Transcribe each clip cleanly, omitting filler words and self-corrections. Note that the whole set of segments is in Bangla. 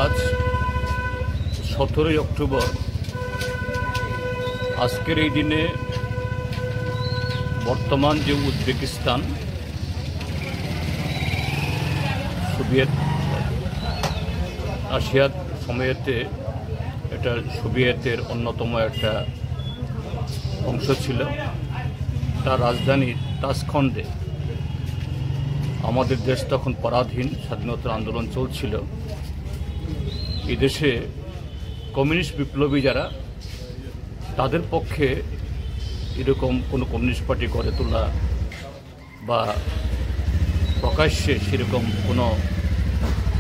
আজ 17ই অক্টোবর। আজকের এই দিনে বর্তমান যে উজবেকিস্তান সোভিয়েত রাশিয়ার সময়েতে এটা সোভিয়েতের অন্যতম একটা অংশ ছিল। তার রাজধানী তাশখন্ডে আমাদের দেশ তখন পরাধীন, স্বাধীনতার আন্দোলন চলছিল। এই দেশে কমিউনিস্ট বিপ্লবী যারা, তাদের পক্ষে এরকম কোনো কমিউনিস্ট পার্টি গড়ে তোলা বা প্রকাশ্যে সেরকম কোনো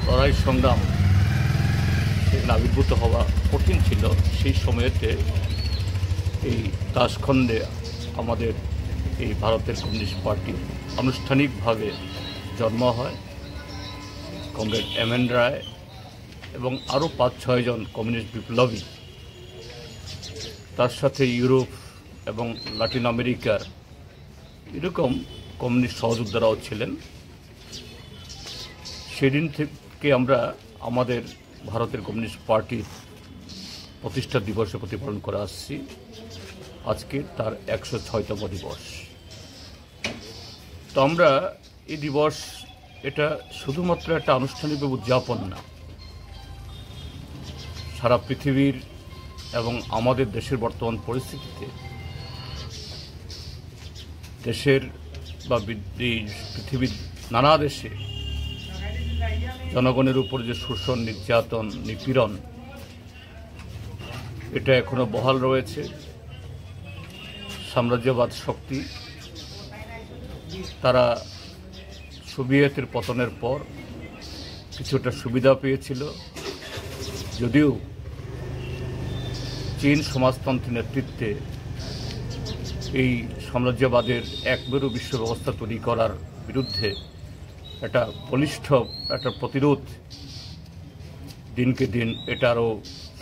লড়াই সংগ্রাম সেখানে আবির্ভূত হওয়া কঠিন ছিল। সেই সময়েতে এই তাশখন্ডে আমাদের এই ভারতের কমিউনিস্ট পার্টি আনুষ্ঠানিকভাবে জন্ম হয়। কমরেড এমএন রায় এবং আরও 5-6 জন কমিউনিস্ট বিপ্লবী, তার সাথে ইউরোপ এবং লাতিন আমেরিকার এরকম কমিউনিস্ট সহযোদ্ধারাও ছিলেন। সেদিন থেকে আমরা আমাদের ভারতের কমিউনিস্ট পার্টির প্রতিষ্ঠা দিবসে প্রতিপালন করে আসছি। আজকে তার 106তম দিবস। তো আমরা এই দিবস, এটা শুধুমাত্র একটা আনুষ্ঠানিকভাবে উদযাপন না, সারা পৃথিবীর এবং আমাদের দেশের বর্তমান পরিস্থিতিতে দেশের বা পৃথিবীর নানা দেশে জনগণের উপর যে শোষণ, নির্যাতন, নিপীড়ন, এটা এখনো বহাল রয়েছে। সাম্রাজ্যবাদ শক্তি তারা সোভিয়েতের পতনের পর কিছুটা সুবিধা পেয়েছিল, যদিও চীন সমাজতন্ত্রের নেতৃত্বে এই সাম্রাজ্যবাদের একমেরু বিশ্ব ব্যবস্থা তৈরি করার বিরুদ্ধে একটা বলিষ্ঠ একটা প্রতিরোধ দিনকে দিন এটা আরও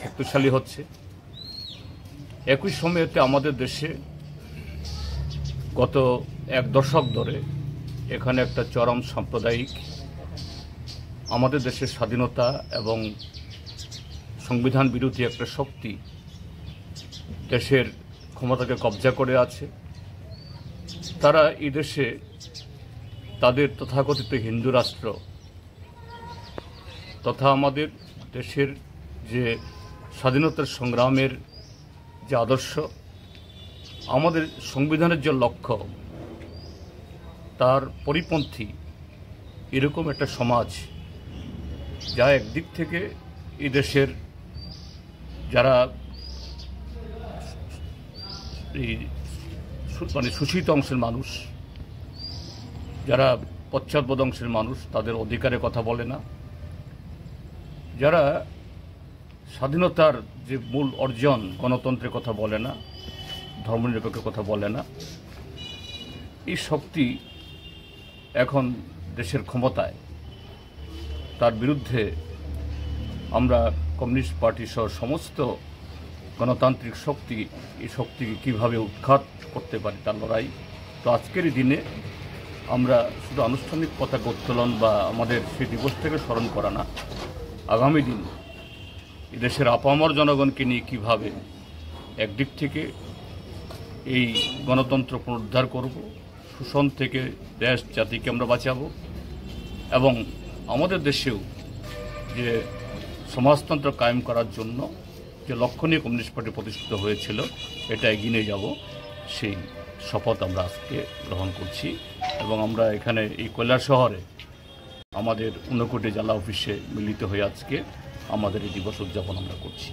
শক্তিশালী হচ্ছে। একই সময়েতে আমাদের দেশে গত 1 দশক ধরে এখানে একটা চরম সাম্প্রদায়িক, আমাদের দেশের স্বাধীনতা এবং সংবিধান বিরোধী একটা শক্তি দেশের ক্ষমতাকে কবজা করে আছে। তারা এই দেশে তাদের তথাকথিত হিন্দু রাষ্ট্র তথা আমাদের দেশের যে স্বাধীনতার সংগ্রামের যে আদর্শ, আমাদের সংবিধানের যে লক্ষ্য, তার পরিপন্থী এরকম একটা সমাজ, যা একদিক থেকে এই দেশের যারা শোষিত অংশের মানুষ, যারা পশ্চাৎপদ অংশের মানুষ, তাদের অধিকারের কথা বলে না, যারা স্বাধীনতার যে মূল অর্জন গণতন্ত্রের কথা বলে না, ধর্মনিরপেক্ষের কথা বলে না, এই শক্তি এখন দেশের ক্ষমতায়। তার বিরুদ্ধে আমরা কমিউনিস্ট পার্টি সহ সমস্ত গণতান্ত্রিক শক্তি, এই শক্তিকে কীভাবে উৎখাত করতে পারি তার লড়াই। তো আজকের এই দিনে আমরা শুধু আনুষ্ঠানিক পতাকা উত্তোলন বা আমাদের সেই দিবসটাকে স্মরণ করা না, আগামী দিন এদেশের আপামর জনগণকে নিয়ে কীভাবে একদিক থেকে এই গণতন্ত্র পুনরুদ্ধার করব, শোষণ থেকে দেশ জাতিকে আমরা বাঁচাবো, এবং আমাদের দেশেও যে সমাজতন্ত্র কায়েম করার জন্য যে লক্ষ্য নিয়ে কমিউনিস্ট পার্টি প্রতিষ্ঠিত হয়েছিল, এটা এগিয়ে নিয়ে যাব, সেই শপথ আমরা আজকে গ্রহণ করছি। এবং আমরা এখানে এই কৈলাসহরে আমাদের ঊনকোটি জেলা অফিসে মিলিত হয়ে আজকে আমাদের এই দিবস উদযাপন আমরা করছি।